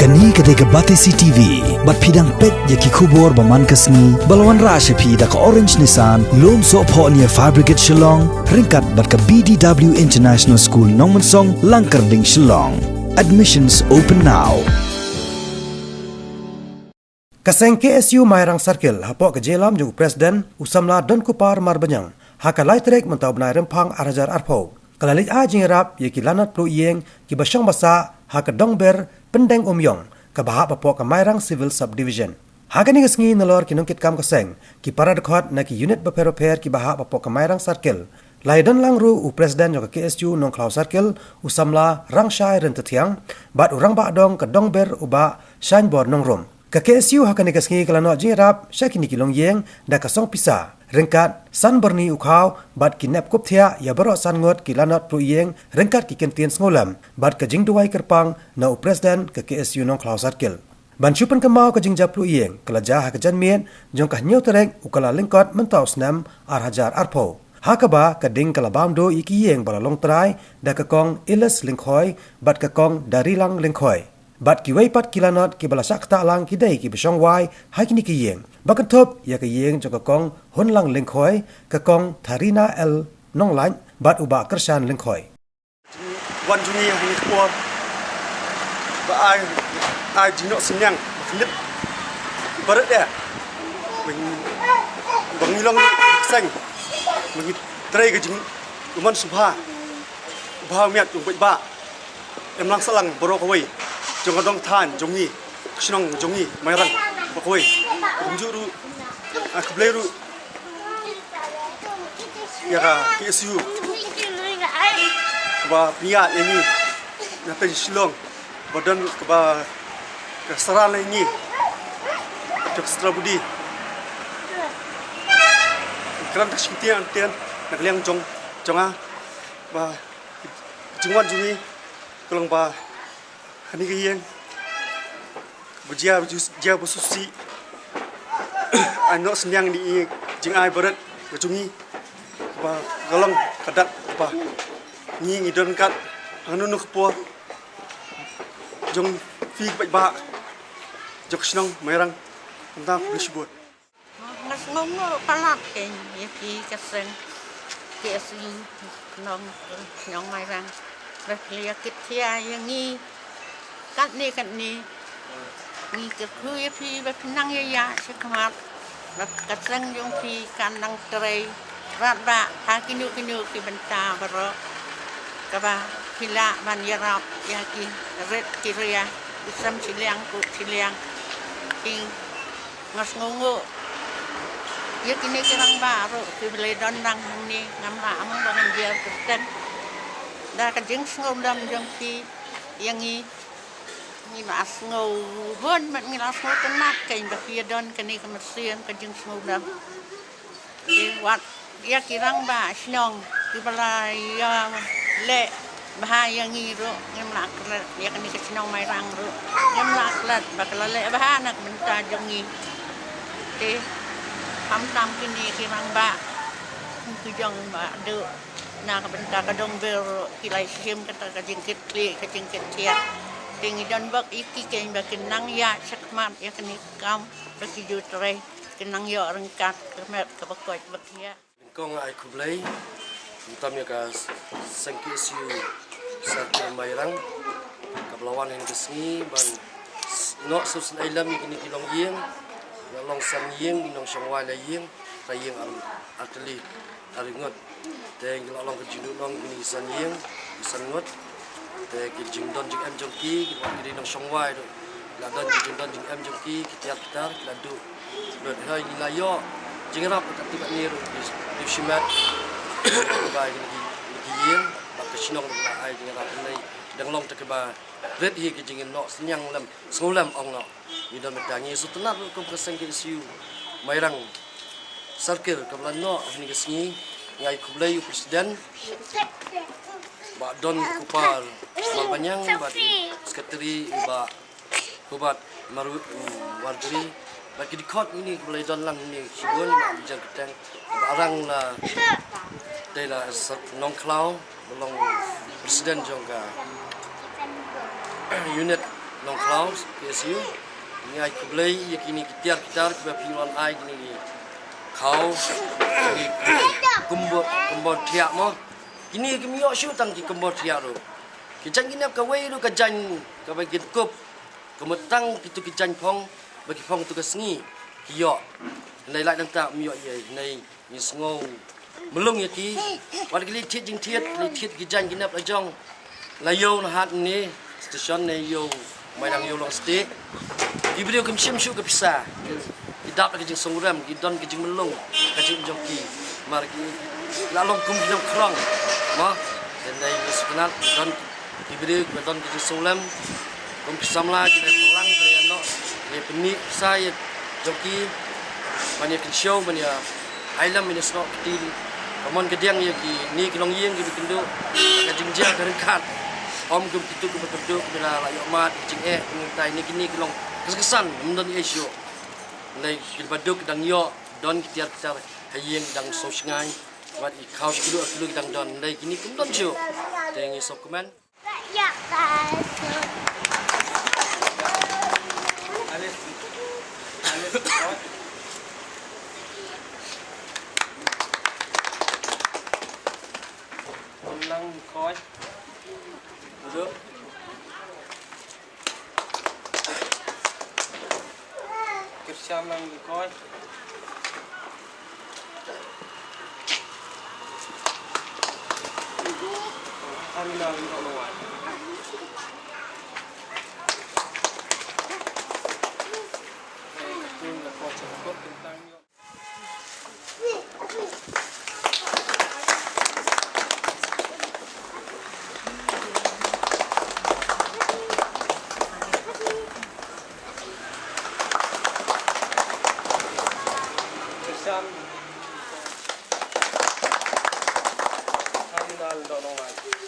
Kani ketika Batesi TV, bat pidang pet yaki kubur baman kasni, balawan rasha pi da ka Orange Nissan, lom so po niya Fabricate Shillong, ringkat bat ka BDW International School Nongmansong, Langkarding Shillong. Admissions open now. Kaseng KSU Mairang Circle hapok ke jelam jung Presiden usamla don kupar marbanyang haka laitrek mentau benai rempang arajar arpau kalalit a jingrap yeki lanat plu yeng ki basyong basa haka dongber pendeng umyong ke bahak hapok ke Mairang Civil Subdivision haka ni ngesngi nelor ki nungkit kam kaseng ki para dekhot na ki unit beper-beper ki bahak hapok ke Mairang Circle Laidan langru u Presiden jong KSU nong Klau Circle usamla rangshai rentetiang bat urang bak dong ke dongber uba signboard nong rum Ka KSU hakan ikasngi kalano jingrap syakini kilong yeng da kasong pisa rengkat san berni ukau bat kinap kuptia ya berok san ngot kilanot plu yeng rengkat ki kentien sengolam bat ka jingduai kerpang na u Presiden ka KSU nong Klau Circle ban syupen kemau ka jingjap plu yeng kelaja ha kejan miet jong ka nyau terek ukala lengkot mentau senam arhajar arpo hakaba ka ding kalabam do iki yeng balalong trai da ka kong iles lengkhoi bat ka kong darilang lengkhoi Bat ki weipat kilanot ki balasak ta lang ki dai ki besong wai hai kini ki yeng. Bakan top ya ki yeng jong ka kong honlang lengkhoi ka kong Tharina L nong lain bat uba kersan lengkhoi. Wan juni ni ko ba ai jinok senyang flip. Barat dia. Bang nilong sang. Magi trai ke jing uman subha. Ba miat ung ba. Em lang salang borok away. Jong adong than jongi sinong jongi Mairang bakoi juru akbleru ya ka KSU ba pia ini na pe Shillong badan ba kasaran ini jok strabudi kram tak sintian tian nak liang jonga ba jingwan jungi kolong ba Kani kiyeng berjia bersusi anak senyang di jingai berat berjungi ba galong kadak ba ni ngidon kat anu nu kpo jong fi ba jok snong Mairang tentang disebut ngas ngono kalak ke yaki kaseng KSU nong nyong Mairang reflia kitia yang ni kat ni ni ke kui pi ba pinang ya sekemat nak kaseng jong pi kandang terai rat ba ha kinu ki benta baro ka ba pila man yarap ya ki red kiria isam siliang ku siliang king ngas ngongo ya kini kerang baru ki bele dondang ni ngamla among bangan dia Presiden da ka jing ngomdam jong pi yang ni mas ngau hon mat ngi las ngau tenak kain bakia don kani kemersian kajing ngomdam di wat ya kirang ba snong di balai ya le bahaya ngi ro ngem lak ya kani ke snong Mairang ro ngem lak lat bakal le bahanak menta jongi te tam kini kirang ba ku jong ba do na ka benta ka dong ber kilai sim kata ka jingkit kli ka jingkit tia tingi don bak iki kain ba kenang ya sakmat ya kani kam bagi jutrai kenang ya rengkat kemet ka bakoi bakia kong ai kublai utam ya ka KSU Circle Mairang kablawan yang kesni ban no susun ailam ini kilong yeng long san yeng dinong shongwai la yeng ta yeng atli aringot teng long ke jinu long ini san yeng san ngot te ki jingdon jing em jongki ki wa ki nong shongwai do la don jingdon jing em jongki ki tiap tar la du lot hai ni la yo jingrap ka tiba ni ru di shimat ba ki yeng ba ka sinong la ai jingrap nei dang long te ba red hi ki jingin no senyang lam sengolam ong no ni don medangi su tenat ko kaseng KSU Mairang Circle kablan no ni kesni ngai kublai Presiden ba don kupar malbanyang ba sekretari ba kubat maru warjri bagi dikot ini kublai don lang ni sibun bijar ketang barang la dela nong Klau belong Presiden jongga unit nong Klaus KSU ni ai kublai yakini kitiar kita pingon ai gini kau ni kumbot tiak mo kini kemiok syu tang ki kumbot tiak ro kijang kini ka wei ro ka jan ka bagi kup kemetang kitu kijan phong bagi phong tu ka sengi kiok nei lai dang tak miok ye nei ni sngo melung ye ki wat kili thit jing thiet li thit kijan kinap la jong la yo na hat ni station nei yo mai dang yo long sti ki video kem sim syu ka pisa idap ka jing songram ki don ki jing melung ka jing joki mar ki la long kum ki krong ma den nei sebenat don ki video ka don ki jing songram kum samla ki pelang ka no ni peni saya joki mania kin show mania ailam mania snok ktil Kamon kediang ya ki ni kilong yeng ki bikindo ka jingja ka rekat om kum kitu ku betul bila la yo mat jing ngai ni kini kilong kesan mendon issue nei kil baduk dang yo don kitiar kitar hayeng dang so sngai wat I kau kilu kilu dang don nei kini kum don jo tengi sop komen ya Lang khói được kịp xem lang khói hai mươi năm độ ngoài nhưng là có trường tốt tương tăng Terminal Donong Line.